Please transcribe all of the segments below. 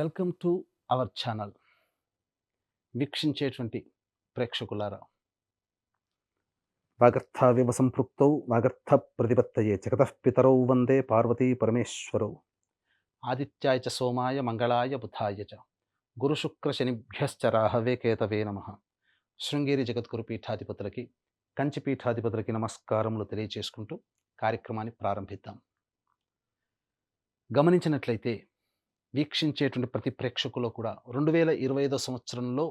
Welcome to our channel. వీక్షించేటువంటి ప్రేక్షకులారా, వాగర్థావివ సంపృక్తౌ వాగర్థ ప్రతిపత్తయే జగతః పితరౌ వందే పార్వతీ పరమేశ్వరౌ. ఆదిత్యాయ చ సోమాయ మంగళాయ బుధాయ చ గురుశుక్ర శనిభ్యశ్చ రాహవే కేతవే నమః. శృంగేరి జగద్గురు పీఠాధిపతులకి, కంచి పీఠాధిపతులకి నమస్కారములు తెలియజేసుకుంటూ కార్యక్రమాన్ని ప్రారంభిద్దాం. గమనించినట్లయితే వీక్షించేటువంటి ప్రతి ప్రేక్షకులు కూడా 2025 సంవత్సరంలో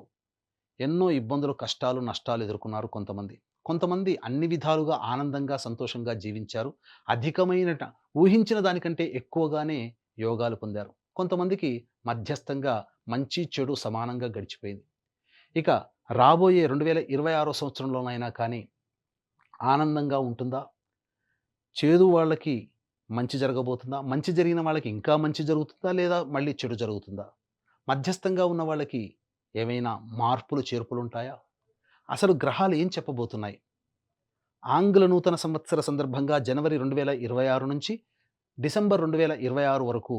ఎన్నో ఇబ్బందులు, కష్టాలు, నష్టాలు ఎదుర్కొన్నారు. కొంతమంది అన్ని విధాలుగా ఆనందంగా, సంతోషంగా జీవించారు. అధికమైన ఊహించిన దానికంటే ఎక్కువగానే యోగాలు పొందారు. కొంతమందికి మధ్యస్థంగా మంచి చెడు సమానంగా గడిచిపోయింది. ఇక రాబోయే 2026 సంవత్సరంలోనైనా కానీ ఆనందంగా ఉంటుందా? చేదు వాళ్ళకి మంచి జరగబోతుందా? మంచి జరిగిన వాళ్ళకి ఇంకా మంచి జరుగుతుందా? లేదా మళ్ళీ చెడు జరుగుతుందా? మధ్యస్థంగా ఉన్న వాళ్ళకి ఏమైనా మార్పులు, చేర్పులు ఉంటాయా? అసలు గ్రహాలు ఏం చెప్పబోతున్నాయి? ఆంగ్ల నూతన సంవత్సర సందర్భంగా జనవరి 2026 నుంచి డిసెంబర్ 2026 వరకు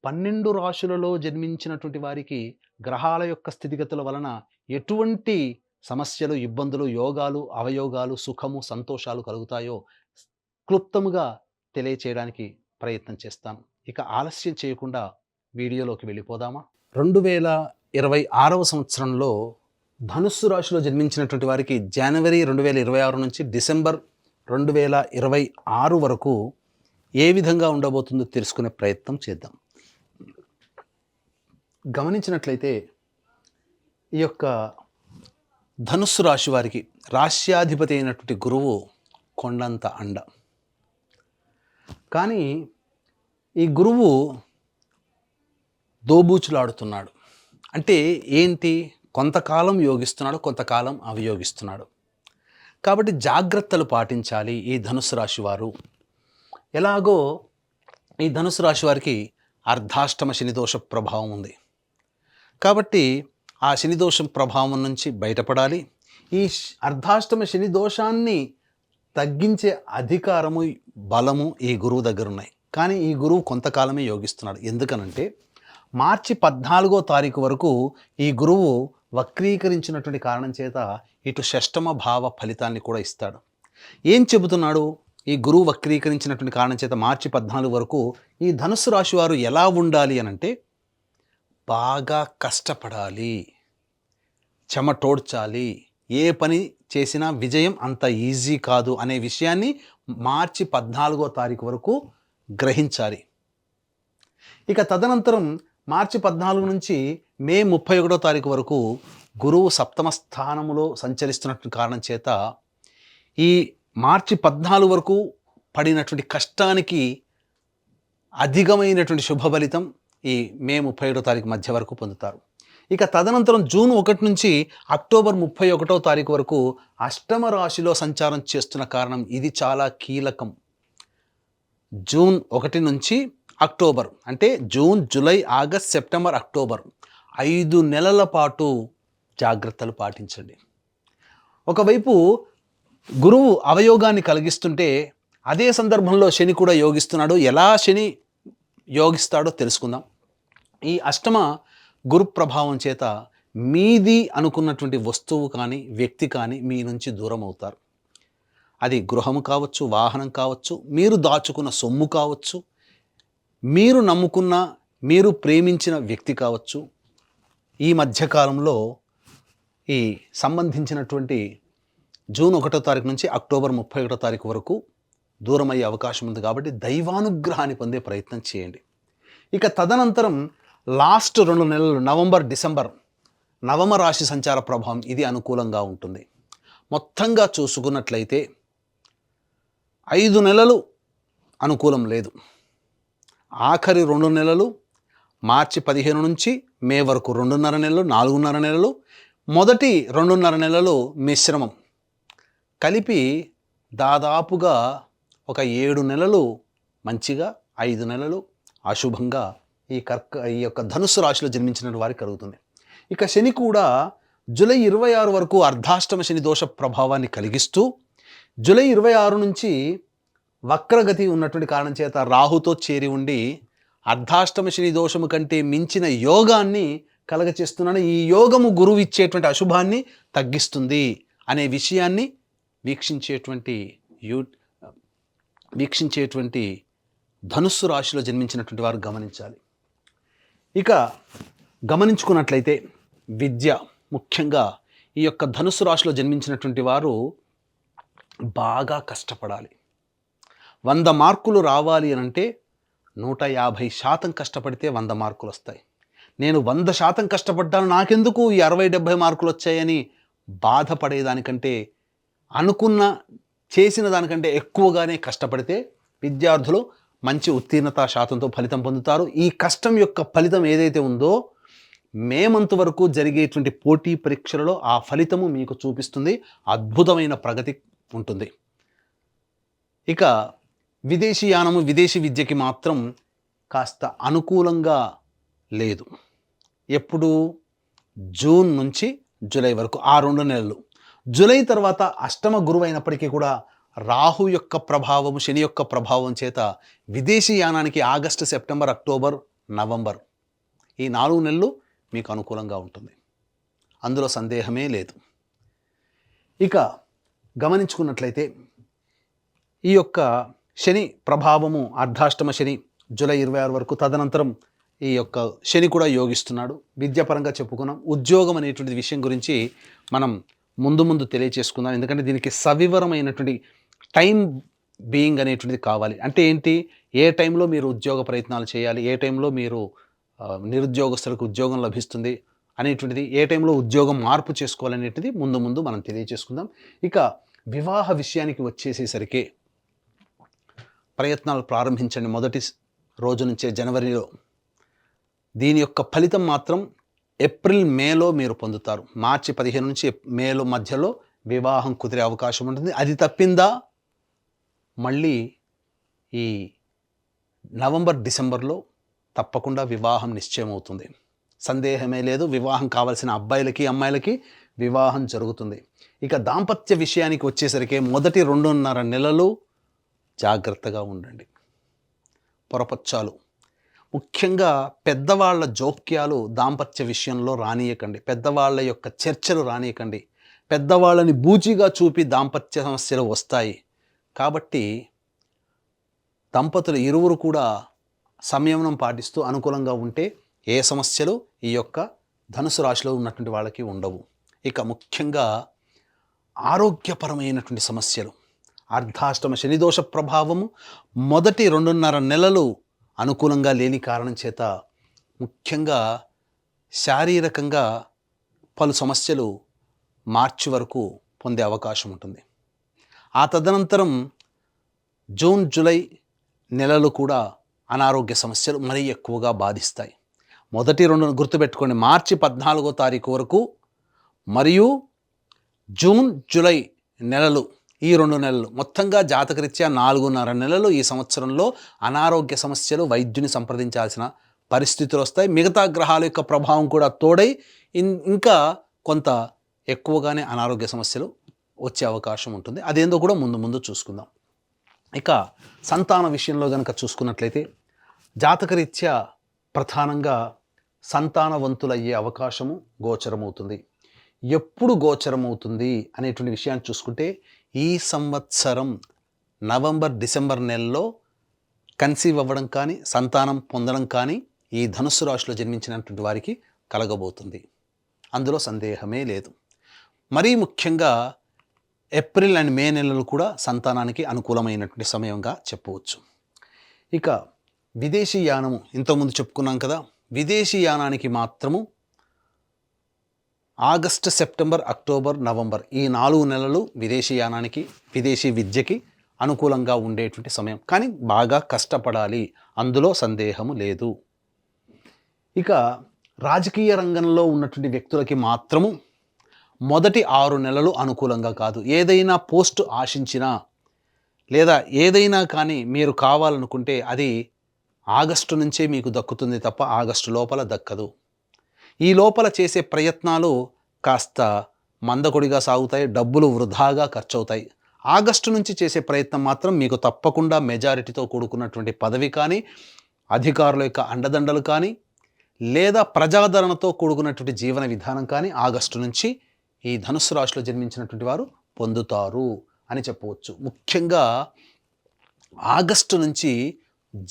12 రాశులలో జన్మించినటువంటి వారికి గ్రహాల యొక్క స్థితిగతుల వలన ఎటువంటి సమస్యలు, ఇబ్బందులు, యోగాలు, అవయోగాలు, సుఖము, సంతోషాలు కలుగుతాయో క్లుప్తముగా తెలియచేయడానికి ప్రయత్నం చేస్తాను. ఇక ఆలస్యం చేయకుండా వీడియోలోకి వెళ్ళిపోదామా? 2026 సంవత్సరంలో ధనుస్సు రాశిలో జన్మించినటువంటి వారికి జనవరి 2026 నుంచి డిసెంబర్ 2026 వరకు ఏ విధంగా ఉండబోతుందో తెలుసుకునే ప్రయత్నం చేద్దాం. గమనించినట్లయితే ఈ యొక్క ధనుస్సు రాశి వారికి రాశ్యాధిపతి అయినటువంటి గురువు కొండంత అండ. కానీ ఈ గురువు దోబూచులాడుతున్నాడు. అంటే ఏంటి? కొంతకాలం యోగిస్తున్నాడు, కొంతకాలం అవయోగిస్తున్నాడు. కాబట్టి జాగ్రత్తలు పాటించాలి ఈ ధనుసు రాశి వారు. ఎలాగో ఈ ధనుసు రాశి వారికి అర్ధాష్టమ శనిదోష ప్రభావం ఉంది. కాబట్టి ఆ శనిదోషం ప్రభావం నుంచి బయటపడాలి. ఈ అర్ధాష్టమ శని దోషాన్ని తగ్గించే అధికారము, బలము ఈ గురువు దగ్గర ఉన్నాయి. కానీ ఈ గురువు కొంతకాలమే యోగిస్తున్నాడు. ఎందుకనంటే మార్చి 14వ తారీఖు వరకు ఈ గురువు వక్రీకరించినటువంటి కారణం చేత ఇటు షష్టమ భావ ఫలితాన్ని కూడా ఇస్తాడు. ఏం చెబుతున్నాడు? ఈ గురువు వక్రీకరించినటువంటి కారణం చేత మార్చి 14 వరకు ఈ ధనుస్సు రాశి వారు ఎలా ఉండాలి అనంటే బాగా కష్టపడాలి, చెమటోడ్చాలి. ఏ పని చేసినా విజయం అంత ఈజీ కాదు అనే విషయాన్ని మార్చి 14వ తారీఖు వరకు గ్రహించాలి. ఇక తదనంతరం మార్చి 14 నుంచి మే 31వ తారీఖు వరకు గురువు సప్తమ స్థానములో సంచరిస్తున్నటువంటి కారణం చేత ఈ మార్చి 14 వరకు పడినటువంటి కష్టానికి అధికమైనటువంటి శుభ ఫలితం ఈ మే 31వ తారీఖు మధ్య వరకు పొందుతారు. ఇక తదనంతరం జూన్ 1 నుంచి అక్టోబర్ 31వ తారీఖు వరకు అష్టమ రాశిలో సంచారం చేస్తున్న కారణం ఇది చాలా కీలకం. జూన్ 1 నుంచి అక్టోబర్ అంటే June, July, August, September, October 5 నెలల పాటు జాగ్రత్తలు పాటించండి. ఒకవైపు గురువు అవయోగాన్ని కలిగిస్తుంటే అదే సందర్భంలో శని కూడా యోగిస్తున్నాడు. ఎలా శని యోగిస్తాడో తెలుసుకుందాం. ఈ అష్టమ గురు ప్రభావం చేత మీది అనుకున్నటువంటి వస్తువు కానీ, వ్యక్తి కానీ మీ నుంచి దూరం అవుతారు. అది గృహము కావచ్చు, వాహనం కావచ్చు, మీరు దాచుకున్న సొమ్ము కావచ్చు, మీరు నమ్ముకున్న, మీరు ప్రేమించిన వ్యక్తి కావచ్చు. ఈ మధ్యకాలంలో ఈ సంబంధించినటువంటి జూన్ 1వ తారీఖు నుంచి అక్టోబర్ 31వ తారీఖు వరకు దూరం అయ్యే అవకాశం ఉంది. కాబట్టి దైవానుగ్రహాన్ని పొందే ప్రయత్నం చేయండి. ఇక తదనంతరం లాస్ట్ 2 నెలలు నవంబర్, డిసెంబర్ నవమ రాశి సంచార ప్రభావం ఇది అనుకూలంగా ఉంటుంది. మొత్తంగా చూసుకున్నట్లయితే 5 నెలలు అనుకూలం లేదు. ఆఖరి 2 నెలలు మార్చి 15 నుంచి మే వరకు 2.5 నెలలు, 4.5 నెలలు, మొదటి 2.5 నెలలు మిశ్రమం కలిపి దాదాపుగా ఒక 7 నెలలు మంచిగా, 5 నెలలు అశుభంగా ఈ యొక్క ధనుస్సు రాశిలో జన్మించిన వారికి కలుగుతుంది. ఇక శని కూడా జూలై 26 వరకు అర్ధాష్టమ శని దోష ప్రభావాన్ని కలిగిస్తూ జూలై 26 నుంచి వక్రగతి ఉన్నటువంటి కారణం చేత రాహుతో చేరి ఉండి అర్ధాష్టమ శని దోషము కంటే మించిన యోగాన్ని కలగచేస్తున్నాను. ఈ యోగము గురువు ఇచ్చేటువంటి అశుభాన్ని తగ్గిస్తుంది అనే విషయాన్ని వీక్షించేటువంటి ధనుస్సు రాశిలో జన్మించినటువంటి వారు గమనించాలి. ఇక గమనించుకున్నట్లయితే విద్య, ముఖ్యంగా ఈ యొక్క ధనుస్సు రాశిలో జన్మించినటువంటి వారు బాగా కష్టపడాలి. 100 మార్కులు రావాలి అనంటే 150% కష్టపడితే 100 మార్కులు వస్తాయి. నేను 100% కష్టపడ్డాను, నాకెందుకు ఈ 60-70 మార్కులు వచ్చాయని బాధపడేదానికంటే చేసిన దానికంటే ఎక్కువగానే కష్టపడితే విద్యార్థులు మంచి ఉత్తీర్ణత శాతంతో ఫలితం పొందుతారు. ఈ కష్టం యొక్క ఫలితం ఏదైతే ఉందో మే మంత్ వరకు జరిగేటువంటి పోటీ పరీక్షలలో ఆ ఫలితము మీకు చూపిస్తుంది. అద్భుతమైన ప్రగతి ఉంటుంది. ఇక విదేశీయానము, విదేశీ విద్యకి మాత్రం కాస్త అనుకూలంగా లేదు. ఎప్పుడు? జూన్ నుంచి జూలై వరకు, ఆ 2 నెలలు. జూలై తర్వాత అష్టమ గురువు అయినప్పటికీ కూడా రాహు యొక్క ప్రభావము, శని యొక్క ప్రభావం చేత విదేశీ యానానికి ఆగస్టు, సెప్టెంబర్, అక్టోబర్, నవంబర్ ఈ 4 నెలలు మీకు అనుకూలంగా ఉంటుంది. అందులో సందేహమే లేదు. ఇక గమనించుకున్నట్లయితే ఈ యొక్క శని ప్రభావము, అర్ధాష్టమ శని జూలై 26 వరకు, తదనంతరం ఈ యొక్క శని కూడా యోగిస్తున్నాడు. విద్యాపరంగా చెప్పుకున్నాం. ఉద్యోగం అనేటువంటి విషయం గురించి మనం ముందు తెలియచేసుకుందాం. ఎందుకంటే దీనికి సవివరమైనటువంటి టైం బీయింగ్ అనేటువంటిది కావాలి. అంటే ఏంటి? ఏ టైంలో మీరు ఉద్యోగ ప్రయత్నాలు చేయాలి, ఏ టైంలో మీరు నిరుద్యోగస్తులకు ఉద్యోగం లభిస్తుంది అనేటువంటిది, ఏ టైంలో ఉద్యోగం మార్పు చేసుకోవాలనేటిది ముందు మనం తెలియచేసుకుందాం. ఇక వివాహ విషయానికి వచ్చేసేసరికి ప్రయత్నాలు ప్రారంభించండి మొదటి రోజు నుంచే, జనవరిలో. దీని యొక్క ఫలితం మాత్రం ఏప్రిల్, మేలో మీరు పొందుతారు. మార్చి 15 నుంచి మేలో మధ్యలో వివాహం కుదిరే అవకాశం ఉంటుంది. అది తప్పిందా మళ్ళీ ఈ నవంబర్, డిసెంబర్లో తప్పకుండా వివాహం నిశ్చయం అవుతుంది. సందేహమే లేదు. వివాహం కావాల్సిన అబ్బాయిలకి, అమ్మాయిలకి వివాహం జరుగుతుంది. ఇక దాంపత్య విషయానికి వచ్చేసరికి మొదటి 2.5 నెలలు జాగ్రత్తగా ఉండండి. పొరపచ్చాలు, ముఖ్యంగా పెద్దవాళ్ల జోక్యాలు దాంపత్య విషయంలో రానియకండి. పెద్దవాళ్ళ యొక్క చర్చలు రానియకండి. పెద్దవాళ్ళని బూచిగా చూపి దాంపత్య సమస్యలు వస్తాయి. కాబట్టి దంపతులు ఇరువురు కూడా సంయమనం పాటిస్తూ అనుకూలంగా ఉంటే ఏ సమస్యలు ఈ యొక్క ధనుసు రాశిలో ఉన్నటువంటి వాళ్ళకి ఉండవు. ఇక ముఖ్యంగా ఆరోగ్యపరమైనటువంటి సమస్యలు, అర్ధాష్టమ శనిదోష ప్రభావము మొదటి 2.5 నెలలు అనుకూలంగా లేని కారణం చేత ముఖ్యంగా శారీరకంగా పలు సమస్యలు మార్చి వరకు పొందే అవకాశం ఉంటుంది. ఆ తదనంతరం జూన్, జూలై నెలలు కూడా అనారోగ్య సమస్యలు మరీ ఎక్కువగా బాధిస్తాయి. మొదటి 2 గుర్తుపెట్టుకోండి, మార్చి 14వ తారీఖు వరకు మరియు జూన్, జూలై నెలలు, ఈ 2 నెలలు మొత్తంగా జాతకరీత్యా 4.5 నెలలు ఈ సంవత్సరంలో అనారోగ్య సమస్యలు, వైద్యుని సంప్రదించాల్సిన పరిస్థితులు వస్తాయి. మిగతా గ్రహాల యొక్క ప్రభావం కూడా తోడై ఇంకా కొంత ఎక్కువగానే అనారోగ్య సమస్యలు వచ్చే అవకాశం ఉంటుంది. అదేందో కూడా ముందు చూసుకుందాం. ఇక సంతాన విషయంలో కనుక చూసుకున్నట్లయితే జాతకరీత్యా ప్రధానంగా సంతానవంతులయ్యే అవకాశము గోచరమవుతుంది. ఎప్పుడు గోచరమవుతుంది అనేటువంటి విషయాన్ని చూసుకుంటే ఈ సంవత్సరం నవంబర్, డిసెంబర్ నెలలో కన్సీవ్ అవ్వడం కానీ, సంతానం పొందడం కానీ ఈ ధనుస్సు రాశిలో జన్మించినటువంటి వారికి కలగబోతుంది. అందులో సందేహమే లేదు. మరీ ముఖ్యంగా ఏప్రిల్ అండ్ మే నెలలు కూడా సంతానానికి అనుకూలమైనటువంటి సమయంగా చెప్పవచ్చు. ఇక విదేశీ యానము, ఇంతకుముందు చెప్పుకున్నాం కదా, విదేశీ యానానికి మాత్రము ఆగస్టు, సెప్టెంబర్, అక్టోబర్, నవంబర్ ఈ 4 నెలలు విదేశీ యానానికి, విదేశీ విద్యకి అనుకూలంగా ఉండేటువంటి సమయం. కానీ బాగా కష్టపడాలి, అందులో సందేహము లేదు. ఇక రాజకీయ రంగంలో ఉన్నటువంటి వ్యక్తులకి మాత్రము మొదటి 6 నెలలు అనుకూలంగా కాదు. ఏదైనా పోస్టు ఆశించినా లేదా ఏదైనా కానీ మీరు కావాలనుకుంటే అది ఆగస్టు నుంచే మీకు దక్కుతుంది తప్ప ఆగస్టు లోపల దక్కదు. ఈ లోపల చేసే ప్రయత్నాలు కాస్త మందకొడిగా సాగుతాయి, డబ్బులు వృధాగా ఖర్చు అవుతాయి. ఆగస్టు నుంచి చేసే ప్రయత్నం మాత్రం మీకు తప్పకుండా మెజారిటీతో కూడుకున్నటువంటి పదవి కానీ, అధికారుల యొక్క అండదండలు కానీ లేదా ప్రజాదరణతో కూడుకున్నటువంటి జీవన విధానం కానీ ఆగస్టు నుంచి ఈ ధనుస్సు రాశిలో జన్మించినటువంటి వారు పొందుతారు అని చెప్పవచ్చు. ముఖ్యంగా ఆగస్టు నుంచి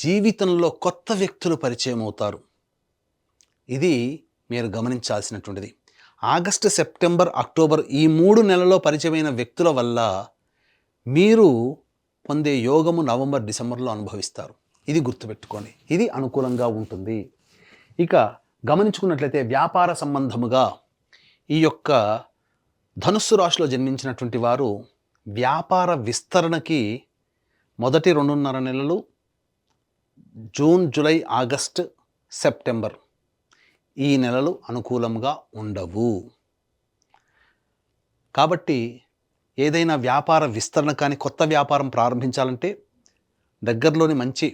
జీవితంలో కొత్త వ్యక్తులు పరిచయం అవుతారు. ఇది మీరు గమనించాల్సినటువంటిది. ఆగస్టు, సెప్టెంబర్, అక్టోబర్ ఈ 3 నెలల్లో పరిచయమైన వ్యక్తుల వల్ల మీరు పొందే యోగము నవంబర్, డిసెంబర్లో అనుభవిస్తారు. ఇది గుర్తుపెట్టుకోండి. ఇది అనుకూలంగా ఉంటుంది. ఇక గమనించుకున్నట్లయితే వ్యాపార సంబంధముగా ఈ యొక్క ధనుస్సు రాశిలో జన్మించినటువంటి వారు వ్యాపార విస్తరణకి మొదటి 2.5 నెలలు జూన్, జూలై, ఆగస్ట్, సెప్టెంబర్ ఈ నెలలు అనుకూలంగా ఉండవు. కాబట్టి ఏదైనా వ్యాపార విస్తరణ కానీ కొత్త వ్యాపారం ప్రారంభించాలంటే దగ్గరలోని మంచి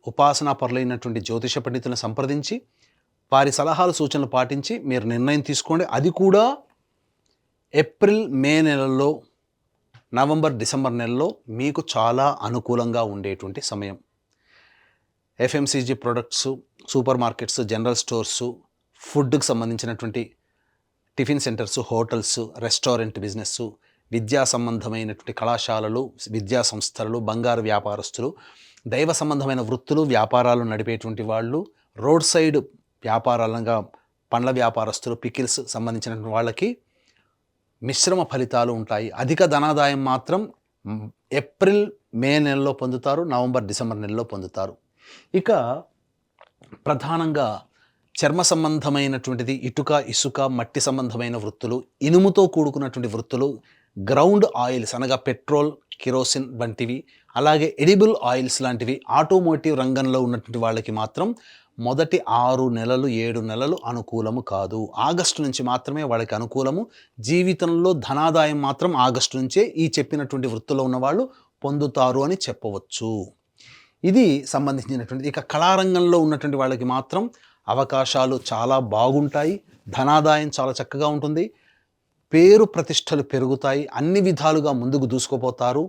ఉపాసనా పరులైనటువంటి జ్యోతిష పండితులను సంప్రదించి వారి సలహాలు సూచనలు పాటించి మీరు నిర్ణయం తీసుకోండి. అది కూడా ఏప్రిల్, మే నెలల్లో, నవంబర్, డిసెంబర్ నెలలో మీకు చాలా అనుకూలంగా ఉండేటువంటి సమయం. FMCG products, super markets, general stores, ఫుడ్కి సంబంధించినటువంటి tiffin centres, hotels, restaurant business, విద్యా సంబంధమైనటువంటి కళాశాలలు, విద్యా సంస్థలు, బంగారు వ్యాపారస్తులు, దైవ సంబంధమైన వృత్తులు, వ్యాపారాలు నడిపేటువంటి వాళ్ళు, రోడ్ సైడ్ వ్యాపారాలుగా పండ్ల వ్యాపారస్తులు, పికిల్స్ సంబంధించినటువంటి వాళ్ళకి మిశ్రమ ఫలితాలు ఉంటాయి. అధిక ధనాదాయం మాత్రం ఏప్రిల్, మే నెలలో పొందుతారు, నవంబర్, డిసెంబర్ నెలలో పొందుతారు. ఇక ప్రధానంగా చర్మ సంబంధమైనటువంటిది, ఇటుక, ఇసుక, మట్టి సంబంధమైన వృత్తులు, ఇనుముతో కూడుకున్నటువంటి వృత్తులు, గ్రౌండ్ ఆయిల్స్ అనగా పెట్రోల్, కిరోసిన్ వంటివి, అలాగే ఎడిబుల్ ఆయిల్స్ లాంటివి, ఆటోమోటివ్ రంగంలో ఉన్నటువంటి వాళ్ళకి మాత్రం మొదటి 6 నెలలు 7 నెలలు అనుకూలము కాదు. ఆగస్టు నుంచి మాత్రమే వాళ్ళకి అనుకూలము. జీవితంలో ధనాదాయం మాత్రం ఆగస్టు నుంచే ఈ చెప్పినటువంటి వృత్తిలో ఉన్నవాళ్ళు పొందుతారు అని చెప్పవచ్చు. ఇది సంబంధించినటువంటిది. ఇక కళారంగంలో ఉన్నటువంటి వాళ్ళకి మాత్రం అవకాశాలు చాలా బాగుంటాయి. ధనాదాయం చాలా చక్కగా ఉంటుంది. పేరు ప్రతిష్టలు పెరుగుతాయి. అన్ని విధాలుగా ముందుకు దూసుకుపోతారు.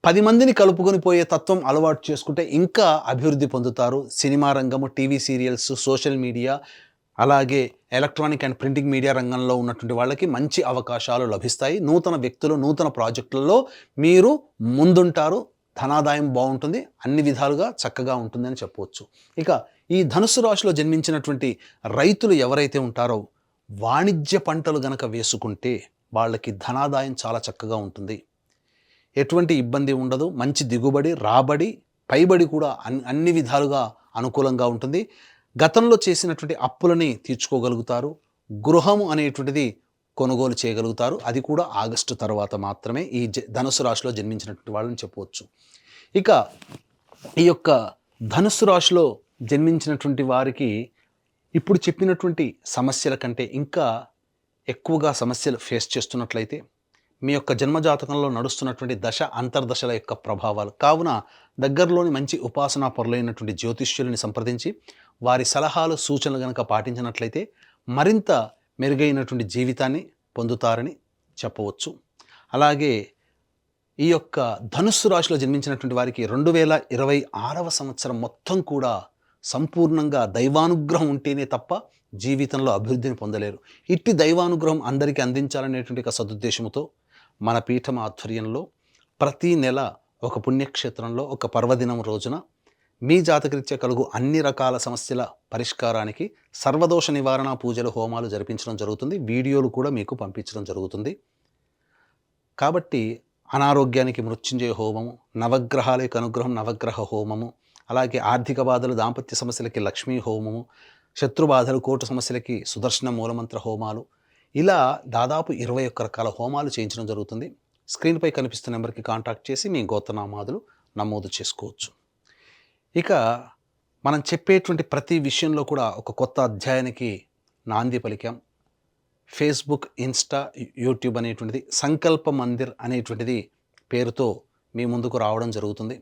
10 మందిని కలుపుకొని పోయే తత్వం అలవాటు చేసుకుంటే ఇంకా అభివృద్ధి పొందుతారు. సినిమా రంగము, టీవీ సీరియల్స్, సోషల్ మీడియా, అలాగే ఎలక్ట్రానిక్ అండ్ ప్రింటింగ్ మీడియా రంగంలో ఉన్నటువంటి వాళ్ళకి మంచి అవకాశాలు లభిస్తాయి. నూతన వ్యక్తులు, నూతన ప్రాజెక్టులలో మీరు ముందుంటారు. ధనాదాయం బాగుంటుంది. అన్ని విధాలుగా చక్కగా ఉంటుందని చెప్పవచ్చు. ఇక ఈ ధనుస్సు రాశిలో జన్మించినటువంటి రైతులు ఎవరైతే ఉంటారో వాణిజ్య పంటలు గనక వేసుకుంటే వాళ్ళకి ధనాదాయం చాలా చక్కగా ఉంటుంది. ఎటువంటి ఇబ్బంది ఉండదు. మంచి దిగుబడి, రాబడి, పైబడి కూడా అన్ని విధాలుగా అనుకూలంగా ఉంటుంది. గతంలో చేసినటువంటి అప్పులని తీర్చుకోగలుగుతారు. గృహము అనేటువంటిది కొనుగోలు చేయగలుగుతారు. అది కూడా ఆగస్టు తర్వాత మాత్రమే ఈ ధనుస్సు రాశిలో జన్మించినటువంటి వాళ్ళని చెప్పవచ్చు. ఇక ఈ యొక్క ధనుస్సు రాశిలో జన్మించినటువంటి వారికి ఇప్పుడు చెప్పినటువంటి సమస్యల కంటే ఇంకా ఎక్కువగా సమస్యలు ఫేస్ చేస్తున్నట్లయితే మీ యొక్క జన్మజాతకంలో నడుస్తున్నటువంటి దశ, అంతర్దశల యొక్క ప్రభావాలు కావున దగ్గరలోని మంచి ఉపాసనా పరులైనటువంటి జ్యోతిష్యులని సంప్రదించి వారి సలహాలు, సూచనలు కనుక పాటించినట్లయితే మరింత మెరుగైనటువంటి జీవితాన్ని పొందుతారని చెప్పవచ్చు. అలాగే ఈ యొక్క ధనుస్సు రాశిలో జన్మించినటువంటి వారికి 2026వ సంవత్సరం మొత్తం కూడా సంపూర్ణంగా దైవానుగ్రహం ఉంటేనే తప్ప జీవితంలో అభివృద్ధిని పొందలేరు. ఇట్టి దైవానుగ్రహం అందరికీ అందించాలనేటువంటి ఒక సదుద్దేశంతో మన పీఠం ఆధ్వర్యంలో ప్రతి నెల ఒక పుణ్యక్షేత్రంలో ఒక పర్వదినం రోజున మీ జాతకరీత్యా కలుగు అన్ని రకాల సమస్యల పరిష్కారానికి సర్వదోష నివారణ పూజలు, హోమాలు జరిపించడం జరుగుతుంది. వీడియోలు కూడా మీకు పంపించడం జరుగుతుంది. కాబట్టి అనారోగ్యానికి మృత్యుంజయ హోమము, నవగ్రహాల యొక్క అనుగ్రహం నవగ్రహ హోమము, అలాగే ఆర్థిక బాధలు, దాంపత్య సమస్యలకి లక్ష్మీ హోమము, శత్రు బాధలు, కోర్టు సమస్యలకి సుదర్శన మూలమంత్ర హోమాలు, ఇలా దాదాపు 21 రకాల హోమాలు చేయించడం జరుగుతుంది. స్క్రీన్పై కనిపిస్తున్న నెంబర్కి కాంటాక్ట్ చేసి మీ గోత్రనామాదులు నమోదు చేసుకోవచ్చు. ఇక మనం చెప్పేటువంటి ప్రతి విషయంలో కూడా ఒక కొత్త అధ్యాయానికి నాంది పలికాం. ఫేస్బుక్, ఇన్స్టా, యూట్యూబ్ అనేటువంటిది సంకల్ప మందిర్ అనేటువంటిది పేరుతో మీ ముందుకు రావడం జరుగుతుంది.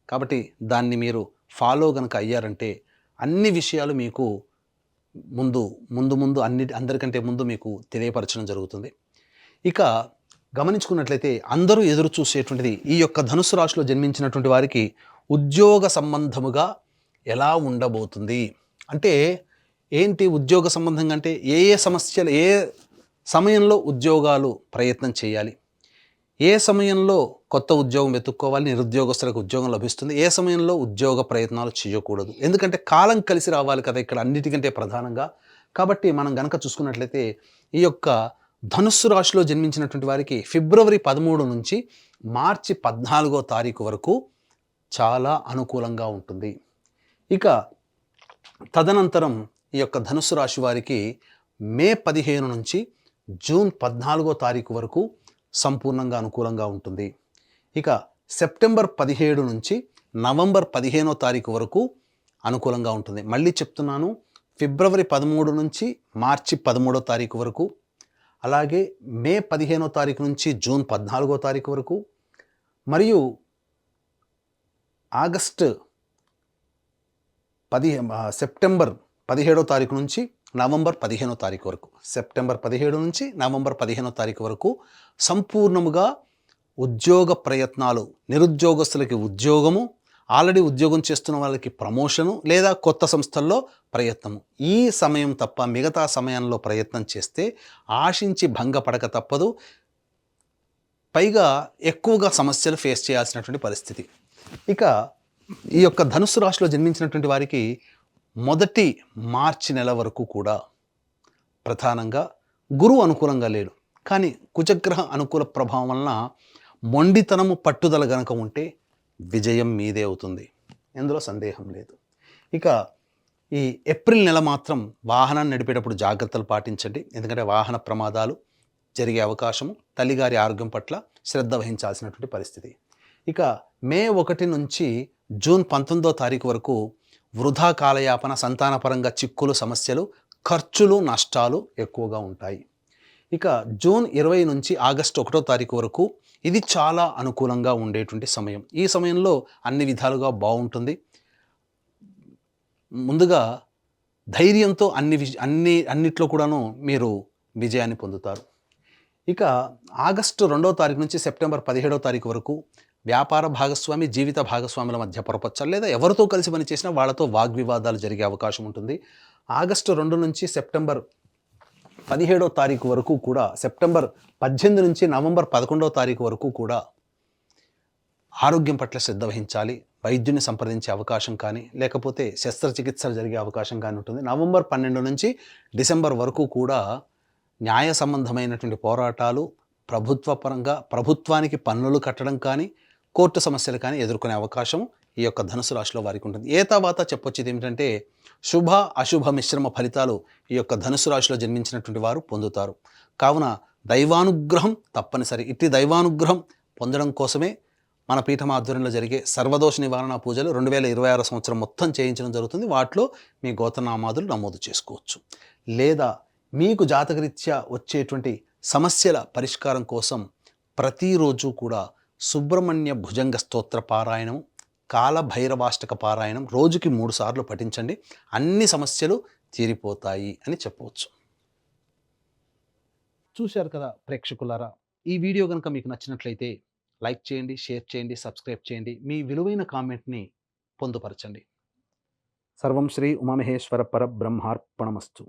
కాబట్టి దాన్ని మీరు ఫాలో కనుక అయ్యారంటే అన్ని విషయాలు మీకు ముందు అందరికంటే ముందు మీకు తెలియపరచడం జరుగుతుంది. ఇక గమనించుకున్నట్లయితే అందరూ ఎదురు చూసేటువంటిది ఈ యొక్క ధనుస్సు రాశిలో జన్మించినటువంటి వారికి ఉద్యోగ సంబంధముగా ఎలా ఉండబోతుంది అంటే ఏంటి ఉద్యోగ సంబంధంగా అంటే ఏ ఏ సమస్యలు ఏ సమయంలో ఉద్యోగాలు ప్రయత్నం చేయాలి, ఏ సమయంలో కొత్త ఉద్యోగం వెతుక్కోవాలి, నిరుద్యోగస్తులకు ఉద్యోగం లభిస్తుంది, ఏ సమయంలో ఉద్యోగ ప్రయత్నాలు చేయకూడదు. ఎందుకంటే కాలం కలిసి రావాలి కదా ఇక్కడ అన్నిటికంటే ప్రధానంగా. కాబట్టి మనం గనక చూసుకున్నట్లయితే ఈ యొక్క ధనుస్సు రాశిలో జన్మించినటువంటి వారికి ఫిబ్రవరి 13 నుంచి మార్చి 14వ తారీఖు వరకు చాలా అనుకూలంగా ఉంటుంది. ఇక తదనంతరం ఈ యొక్క ధనుస్సు రాశి వారికి మే 15 నుంచి జూన్ 14వ తారీఖు వరకు సంపూర్ణంగా అనుకూలంగా ఉంటుంది. ఇక సెప్టెంబర్ 17 నుంచి నవంబర్ 15వ తారీఖు వరకు అనుకూలంగా ఉంటుంది. మళ్ళీ చెప్తున్నాను, ఫిబ్రవరి 13 నుంచి మార్చి 13వ తారీఖు వరకు, అలాగే మే 15వ తారీఖు నుంచి జూన్ 14వ తారీఖు వరకు, మరియు సెప్టెంబర్ 17వ తారీఖు నుంచి నవంబర్ 15వ తారీఖు వరకు, సెప్టెంబర్ 17 నుంచి నవంబర్ 15వ తారీఖు వరకు సంపూర్ణముగా ఉద్యోగ ప్రయత్నాలు, నిరుద్యోగస్తులకి ఉద్యోగము, ఆల్రెడీ ఉద్యోగం చేస్తున్న వాళ్ళకి ప్రమోషను లేదా కొత్త సంస్థల్లో ప్రయత్నము. ఈ సమయం తప్ప మిగతా సమయంలో ప్రయత్నం చేస్తే ఆశించి భంగపడక తప్పదు. పైగా ఎక్కువగా సమస్యలు ఫేస్ చేయాల్సినటువంటి పరిస్థితి. ఇక ఈ యొక్క ధనుస్సు రాశిలో జన్మించినటువంటి వారికి మొదటి మార్చి నెల వరకు కూడా ప్రధానంగా గురువు అనుకూలంగా లేడు. కానీ కుజగ్రహ అనుకూల ప్రభావం వలన మొండితనము పట్టుదల గనక ఉంటే విజయం మీదే అవుతుంది, ఇందులో సందేహం లేదు. ఇక ఈ ఏప్రిల్ నెల మాత్రం వాహనాన్ని నడిపేటప్పుడు జాగ్రత్తలు పాటించండి. ఎందుకంటే వాహన ప్రమాదాలు జరిగే అవకాశము, తల్లిగారి ఆరోగ్యం పట్ల శ్రద్ధ వహించాల్సినటువంటి పరిస్థితి. ఇక మే 1 నుంచి జూన్ 19వ తారీఖు వరకు వృధా కాలయాపన, సంతానపరంగా చిక్కులు, సమస్యలు, ఖర్చులు, నష్టాలు ఎక్కువగా ఉంటాయి. ఇక జూన్ 20 నుంచి ఆగస్టు 1వ తారీఖు వరకు ఇది చాలా అనుకూలంగా ఉండేటువంటి సమయం. ఈ సమయంలో అన్ని విధాలుగా బాగుంటుంది. ముందుగా ధైర్యంతో అన్నిట్లో కూడాను మీరు విజయాన్ని పొందుతారు. ఇక ఆగస్టు 2వ తారీఖు నుంచి సెప్టెంబర్ 17వ తారీఖు వరకు వ్యాపార భాగస్వామి, జీవిత భాగస్వాముల మధ్య పొరపచ్చాలు లేదా ఎవరితో కలిసి పనిచేసినా వాళ్ళతో వాగ్వివాదాలు జరిగే అవకాశం ఉంటుంది. ఆగస్టు 2 నుంచి సెప్టెంబర్ 17వ తారీఖు వరకు కూడా, సెప్టెంబర్ 18 నుంచి నవంబర్ 11వ తారీఖు వరకు కూడా ఆరోగ్యం పట్ల శ్రద్ధ వహించాలి. వైద్యుని సంప్రదించే అవకాశం కానీ, లేకపోతే శస్త్రచికిత్సలు జరిగే అవకాశం కానీ ఉంటుంది. నవంబర్ 12 నుంచి డిసెంబర్ వరకు కూడా న్యాయ సంబంధమైనటువంటి పోరాటాలు, ప్రభుత్వానికి పన్నులు కట్టడం కానీ, కోర్టు సమస్యలు కానీ ఎదుర్కొనే అవకాశం ఈ యొక్క ధనుసు రాశిలో వారికి ఉంటుంది. తర్వాత చెప్పొచ్చేది ఏమిటంటే శుభ అశుభ మిశ్రమ ఫలితాలు ఈ యొక్క ధనుసు రాశిలో జన్మించినటువంటి వారు పొందుతారు. కావున దైవానుగ్రహం తప్పనిసరి. ఇట్టి దైవానుగ్రహం పొందడం కోసమే మన పీఠం ఆధ్వర్యంలో జరిగే సర్వదోష నివారణ పూజలు 2026 సంవత్సరం మొత్తం చేయించడం జరుగుతుంది. వాటిలో మీ గోత్రనామాదులు నమోదు చేసుకోవచ్చు. లేదా మీకు జాతకరీత్యా వచ్చేటువంటి సమస్యల పరిష్కారం కోసం ప్రతిరోజు కూడా సుబ్రహ్మణ్య భుజంగ స్తోత్ర పారాయణం, కాలభైరవాష్టక పారాయణం రోజుకి 3 సార్లు పఠించండి. అన్ని సమస్యలు తీరిపోతాయి అని చెప్పవచ్చు. చూశారు కదా ప్రేక్షకులారా, ఈ వీడియో కనుక మీకు నచ్చినట్లయితే లైక్ చేయండి, షేర్ చేయండి, సబ్స్క్రైబ్ చేయండి. మీ విలువైన కామెంట్ని పొందుపరచండి. సర్వం శ్రీ ఉమామహేశ్వర పరబ్రహ్మార్పణమస్తు.